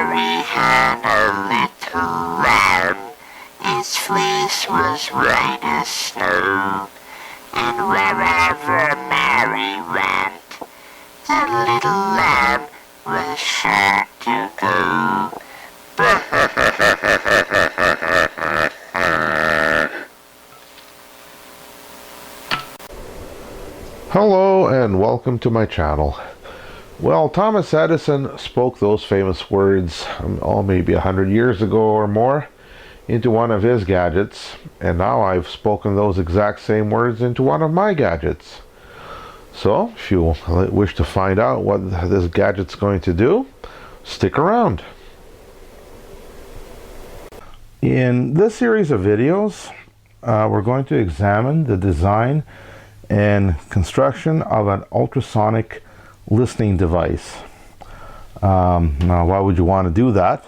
Mary had a little lamb. Its fleece was white as snow, and wherever Mary went, the little lamb was sure to go. Hello and welcome to my channel. Well, Thomas Edison spoke those famous words, maybe 100 years ago or more, into one of his gadgets, and now I've spoken those exact same words into one of my gadgets. So, if you wish to find out what this gadget's going to do, stick around. In this series of videos, we're going to examine the design and construction of an ultrasonic listening device. Now, why would you want to do that?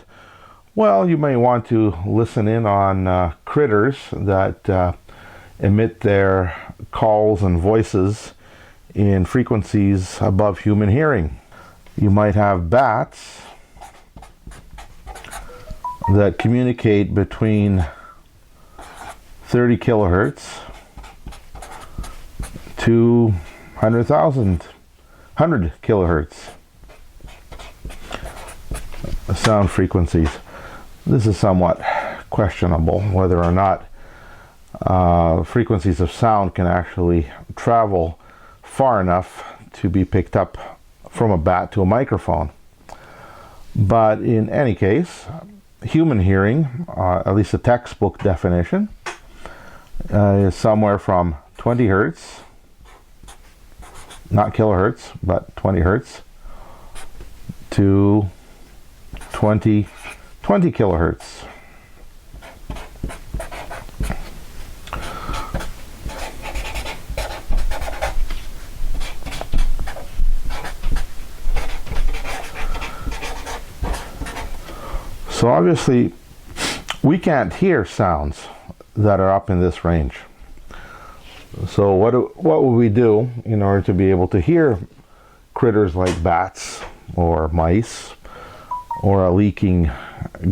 Well, you may want to listen in on critters that emit their calls and voices in frequencies above human hearing. You might have bats that communicate between 30 kilohertz to 100 kilohertz sound frequencies. This is somewhat questionable whether or not frequencies of sound can actually travel far enough to be picked up from a bat to a microphone. But in any case, human hearing, at least the textbook definition, is somewhere from 20 hertz, not kilohertz, but 20 hertz, to 20 kilohertz. So obviously, we can't hear sounds that are up in this range. So what would we do in order to be able to hear critters like bats or mice or a leaking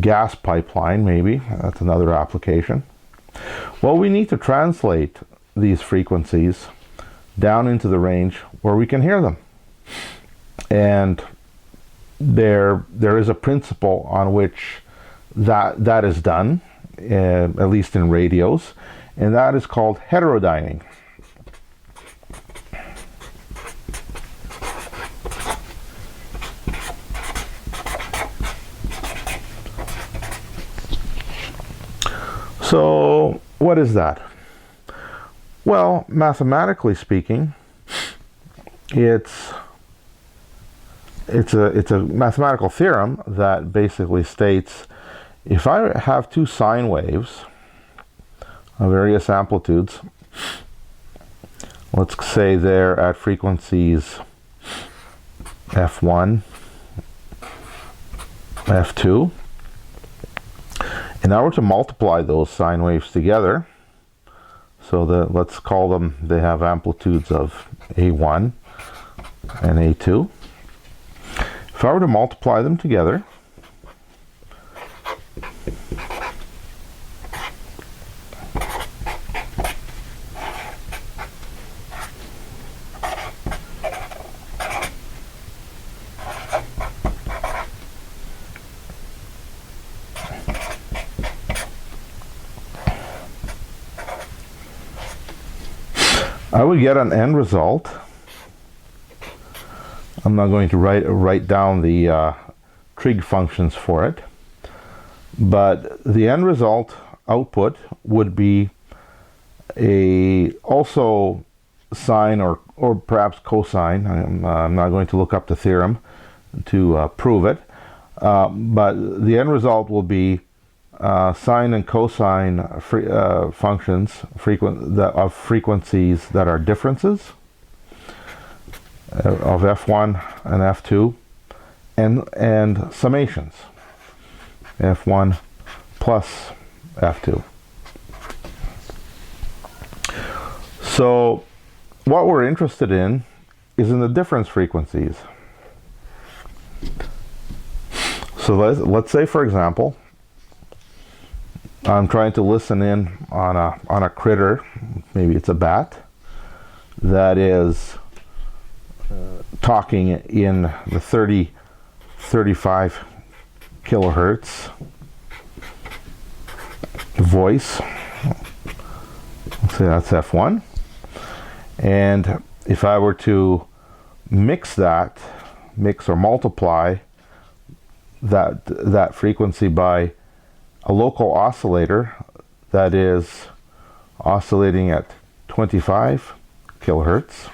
gas pipeline? Maybe that's another application. Well, we need to translate these frequencies down into the range where we can hear them. And there is a principle on which that is done, at least in radios, and that is called heterodyning. So what is that? Well, mathematically speaking, it's a mathematical theorem that basically states if I have two sine waves of various amplitudes, let's say they're at frequencies f1, f2, and I were to multiply those sine waves together, so that let's call them, they have amplitudes of a1 and a2. If I were to multiply them together, I would get an end result. I'm not going to write down the trig functions for it, but the end result output would be also sine or perhaps cosine. I'm not going to look up the theorem to prove it, but the end result will be sine and cosine functions of frequencies that are differences of f1 and f2, and summations, f1 plus f2. So what we're interested in is in the difference frequencies. So let's say, for example, I'm trying to listen in on a critter, maybe it's a bat, that is talking in the 35 kilohertz voice. Let's say that's F1. And if I were to mix or multiply that frequency by a local oscillator that is oscillating at 25 kilohertz,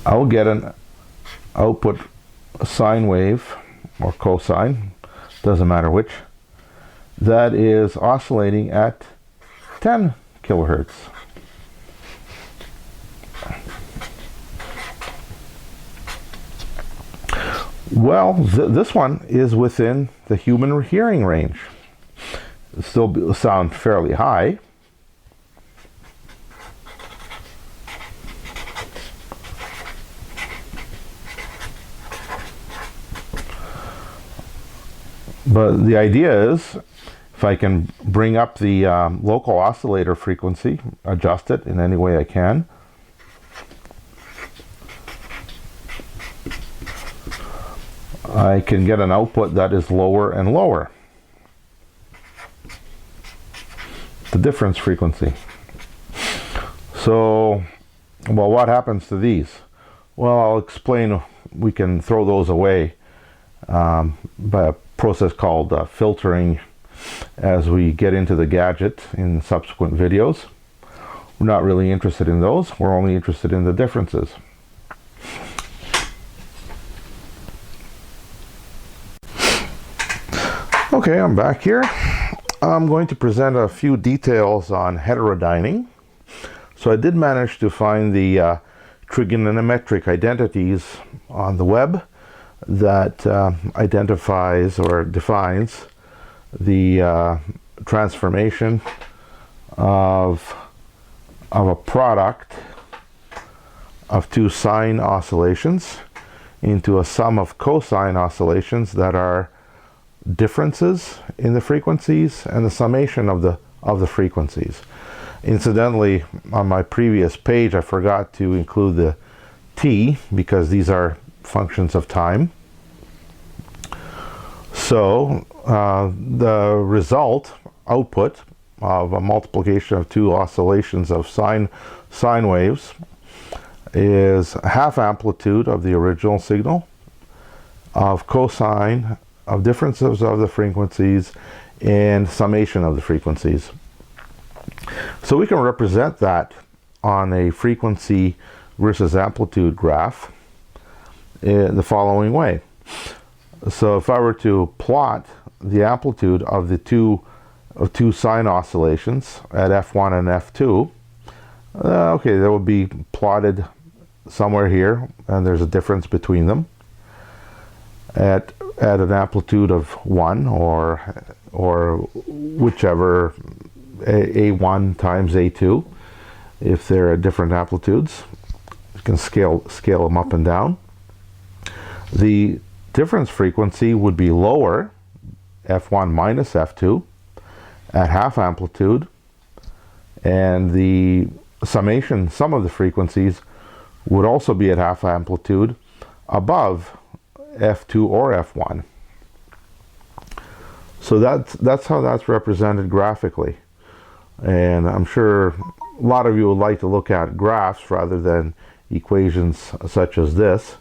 I'll get an output sine wave or cosine, doesn't matter which, that is oscillating at 10 kilohertz. Well, this one is within the human hearing range. It still sound fairly high. But the idea is, if I can bring up the local oscillator frequency, adjust it in any way I can, I can get an output that is lower and lower. The difference frequency. So, well, what happens to these? Well, I'll explain. We can throw those away by a process called filtering as we get into the gadget in subsequent videos. We're not really interested in those. We're only interested in the differences. Okay, I'm back here. I'm going to present a few details on heterodyning. So I did manage to find the trigonometric identities on the web that identifies or defines the transformation of a product of two sine oscillations into a sum of cosine oscillations that are differences in the frequencies and the summation of the frequencies. Incidentally, on my previous page I forgot to include the t because these are functions of time. So the result output of a multiplication of two oscillations of sine waves is half amplitude of the original signal of cosine of differences of the frequencies and summation of the frequencies. So we can represent that on a frequency versus amplitude graph in the following way. So if I were to plot the amplitude of the two sine oscillations at F1 and F2, okay, that would be plotted somewhere here, and there's a difference between them at an amplitude of 1 or whichever, A1 times A2, if they're at different amplitudes. You can scale them up and down. The difference frequency would be lower, F1 minus F2, at half amplitude, and the summation, sum of the frequencies, would also be at half amplitude above F2 or F1. So that's how that's represented graphically. And I'm sure a lot of you would like to look at graphs rather than equations such as this.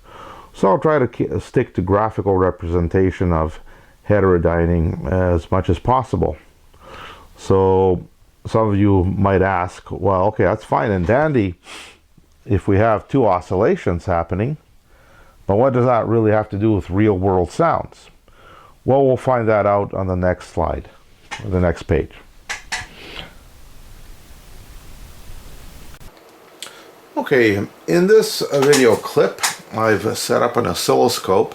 So I'll try to stick to graphical representation of heterodyning as much as possible. So some of you might ask, well, okay, that's fine and dandy if we have two oscillations happening, but what does that really have to do with real world sounds? Well, we'll find that out on the next slide, or the next page. Okay, in this video clip, I've set up an oscilloscope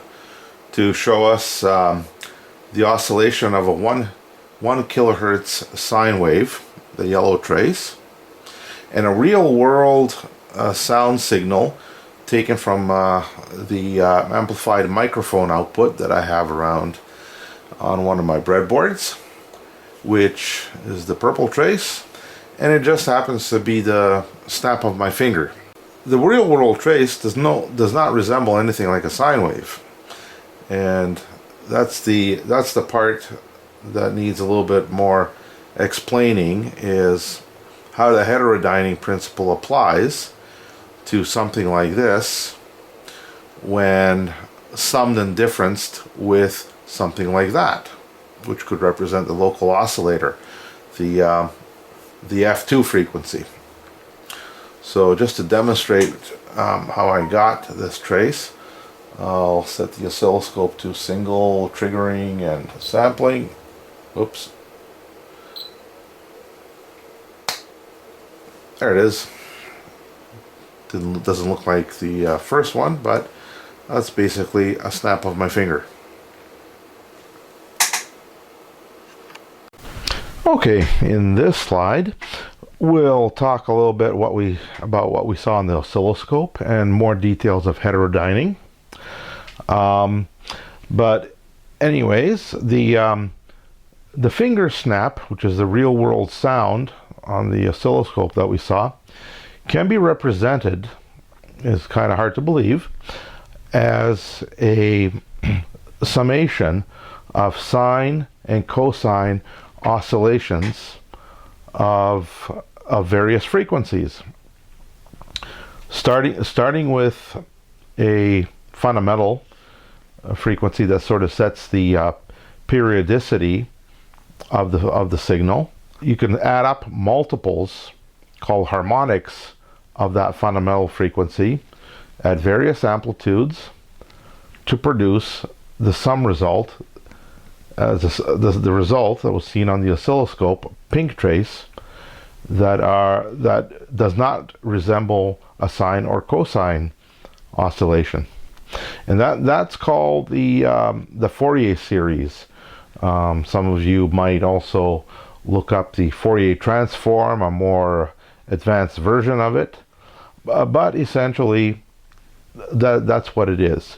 to show us the oscillation of a 1 kilohertz sine wave, the yellow trace, and a real world sound signal taken from the amplified microphone output that I have around on one of my breadboards, which is the purple trace, and it just happens to be the snap of my finger. The real world trace does not resemble anything like a sine wave, and that's the part that needs a little bit more explaining, is how the heterodyning principle applies to something like this when summed and differenced with something like that, which could represent the local oscillator, the F2 frequency. So just to demonstrate how I got this trace, I'll set the oscilloscope to single triggering and sampling. Oops. There it is. Doesn't look like the first one, but that's basically a snap of my finger. Okay, in this slide, we'll talk a little bit about what we saw on the oscilloscope and more details of heterodyning. But anyways, the finger snap, which is the real world sound on the oscilloscope that we saw, can be represented, is kind of hard to believe, as a summation of sine and cosine oscillations of various frequencies, starting with a fundamental frequency that sort of sets the periodicity of the signal. You can add up multiples called harmonics of that fundamental frequency at various amplitudes to produce the sum result, as the result that was seen on the oscilloscope, pink trace, that does not resemble a sine or cosine oscillation, and that's called the Fourier series. Some of you might also look up the Fourier transform, a more advanced version of it, but essentially that's what it is.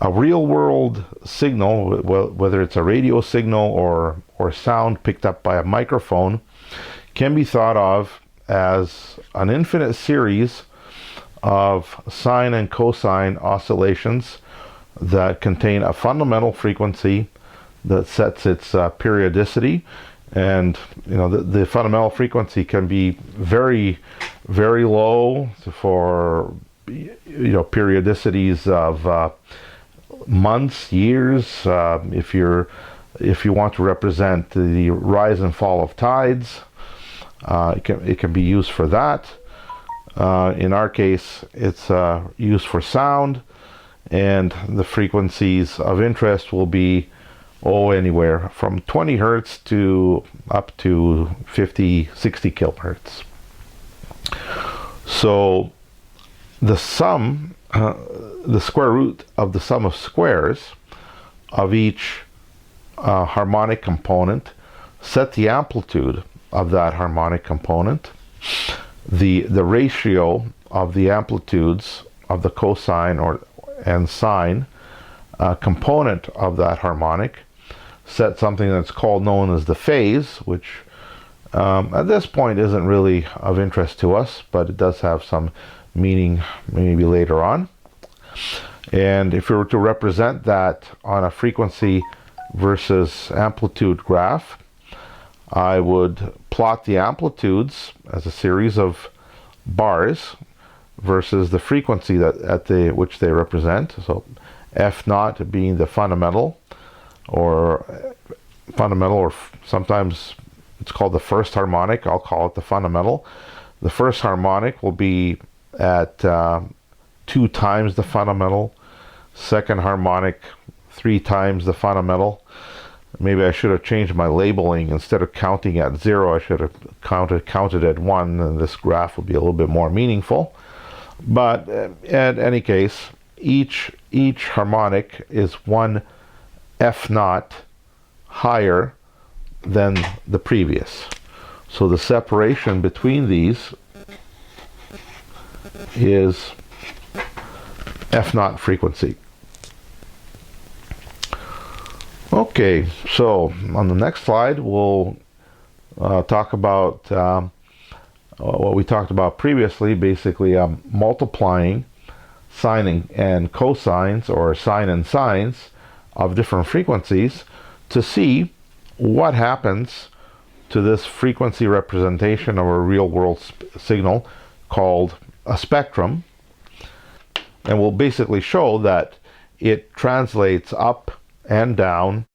A real world signal, whether it's a radio signal or sound picked up by a microphone, can be thought of as an infinite series of sine and cosine oscillations that contain a fundamental frequency that sets its periodicity. And the fundamental frequency can be very, very low for periodicities of months, years. If you want to represent the rise and fall of tides, it can be used for that. In our case, it's used for sound, and the frequencies of interest will be anywhere from 20 hertz to up to 50, 60 kilohertz. So the sum, the square root of the sum of squares of each harmonic component set the amplitude of that harmonic component. The ratio of the amplitudes of the cosine and sine component of that harmonic set something that's known as the phase, which at this point isn't really of interest to us, but it does have some meaning maybe later on. And if we were to represent that on a frequency versus amplitude graph, I would plot the amplitudes as a series of bars versus the frequency which they represent. So F naught being the fundamental, or sometimes it's called the first harmonic. I'll call it the fundamental. The first harmonic will be at 2 times the fundamental. Second harmonic, 3 times the fundamental. Maybe I should have changed my labeling. Instead of counting at 0, I should have counted at 1, and this graph would be a little bit more meaningful. But in any case, each harmonic is 1 F naught higher than the previous. So the separation between these is F0 frequency. Okay, so on the next slide we'll talk about what we talked about previously, basically multiplying sine and cosines, or sine and sines of different frequencies, to see what happens to this frequency representation of a real world signal called a spectrum. And we'll basically show that it translates up and down.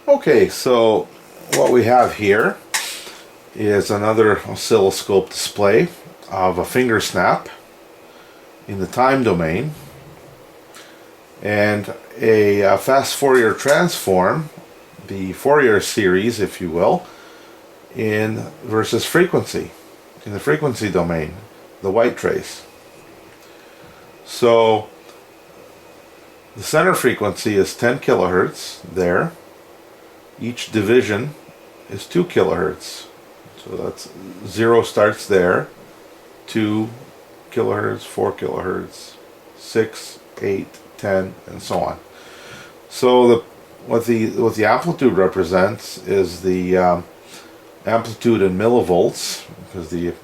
Okay, so what we have here is another oscilloscope display of a finger snap in the time domain, and a fast Fourier transform, the Fourier series, if you will, in versus frequency, in the frequency domain, the white trace. So the center frequency is 10 kilohertz there. Each division is 2 kilohertz. So that's 0 starts there, 2 kilohertz, 4 kilohertz, 6, 8, 10, and so on. So what the amplitude represents is the amplitude in millivolts, because the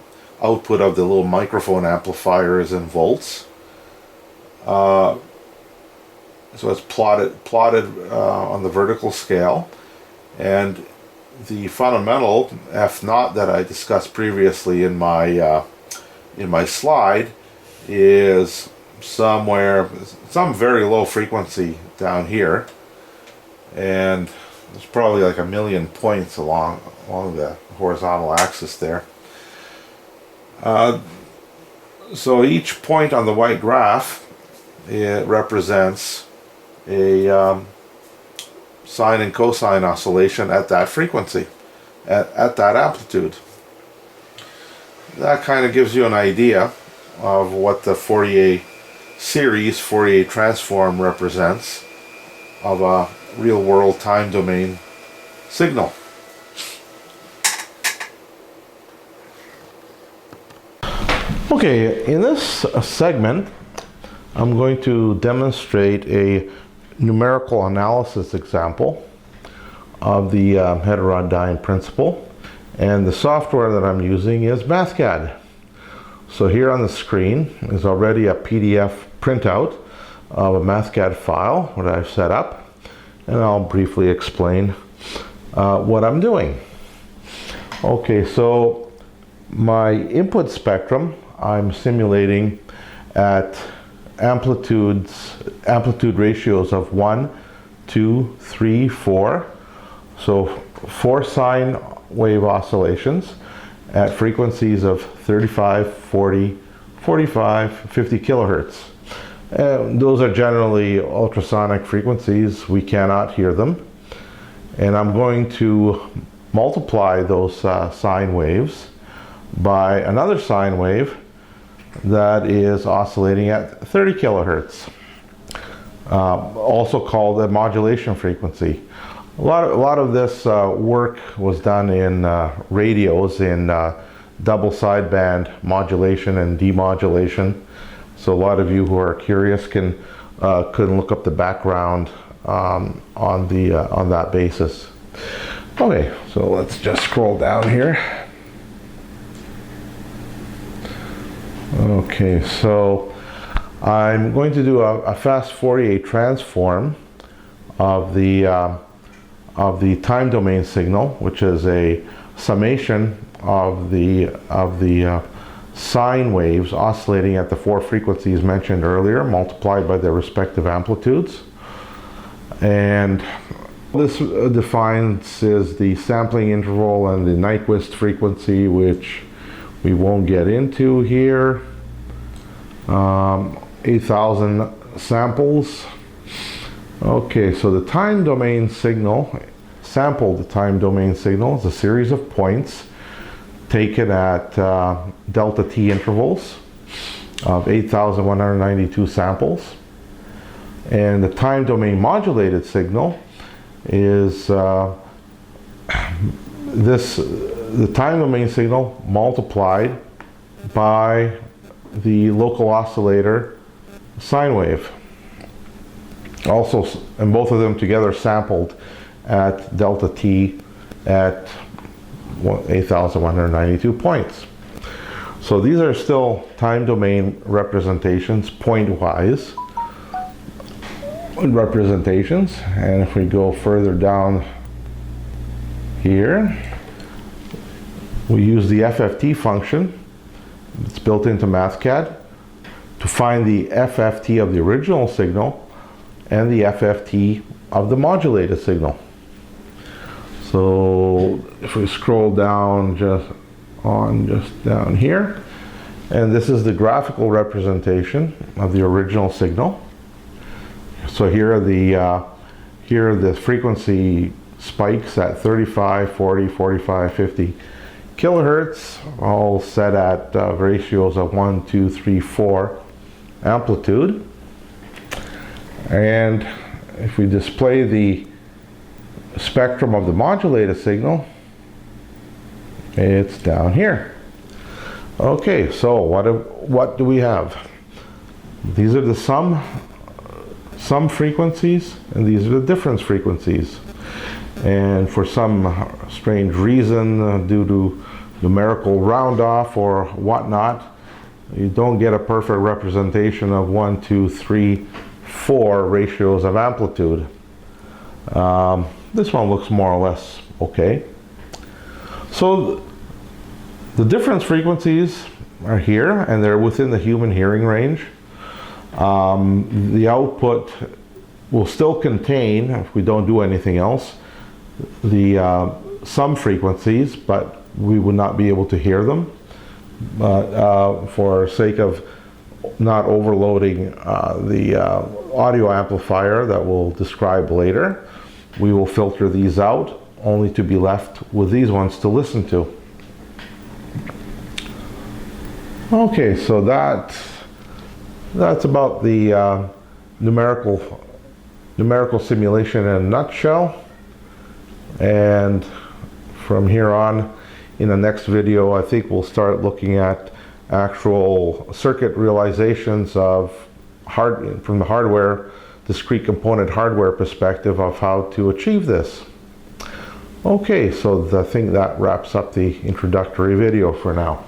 output of the little microphone amplifier is in volts. So it's plotted on the vertical scale, and the fundamental F0 that I discussed previously in my slide is some very low frequency down here, and there's probably like 1 million points along the horizontal axis there. So each point on the white graph, it represents a sine and cosine oscillation at that frequency, at that amplitude. That kind of gives you an idea of what the Fourier series, Fourier transform represents of a real world time domain signal. Okay, in this segment I'm going to demonstrate a numerical analysis example of the Heterodyning principle, and the software that I'm using is MathCAD. So here on the screen is already a PDF printout of a MathCAD file that I've set up, and I'll briefly explain what I'm doing. Okay, so my input spectrum I'm simulating at amplitude ratios of 1, 2, 3, 4. So 4 sine wave oscillations at frequencies of 35, 40, 45, 50 kilohertz. Those are generally ultrasonic frequencies. We cannot hear them. And I'm going to multiply those sine waves by another sine wave that is oscillating at 30 kilohertz, also called a modulation frequency. A lot of this work was done in radios in double sideband modulation and demodulation. So a lot of you who are curious can look up the background on that basis. Okay, so let's just scroll down here. Okay, so I'm going to do a fast Fourier transform of the time domain signal, which is a summation of the sine waves oscillating at the 4 frequencies mentioned earlier, multiplied by their respective amplitudes. And this defines is the sampling interval and the Nyquist frequency, which we won't get into here. 8,000 samples. Okay, so the time domain signal, sampled time domain signal, is a series of points taken at delta t intervals of 8,192 samples. And the time domain modulated signal is this the time domain signal multiplied by the local oscillator sine wave. Also, and both of them together sampled at delta t at 8,192 points. So these are still time domain representations, point-wise representations. And if we go further down here, we use the FFT function. It's built into MathCAD to find the FFT of the original signal and the FFT of the modulated signal. So if we scroll down just down here, and this is the graphical representation of the original signal. So here are the frequency spikes at 35, 40, 45, 50 kilohertz, all set at ratios of 1, 2, 3, 4 amplitude. And if we display the spectrum of the modulated signal, it's down here. Okay, so what do we have? These are the sum frequencies, and these are the difference frequencies. And for some strange reason, due to numerical round off or whatnot, you don't get a perfect representation of 1, 2, 3, 4 ratios of amplitude. This one looks more or less okay. So the difference frequencies are here, and they're within the human hearing range. The output will still contain, if we don't do anything else, the sum frequencies, but we would not be able to hear them. But for sake of not overloading the audio amplifier that we'll describe later, we will filter these out, only to be left with these ones to listen to. Okay, so that's about the numerical simulation in a nutshell. And from here on, in the next video, I think we'll start looking at actual circuit realizations of from the hardware, discrete component hardware perspective of how to achieve this. Okay, so I think that wraps up the introductory video for now.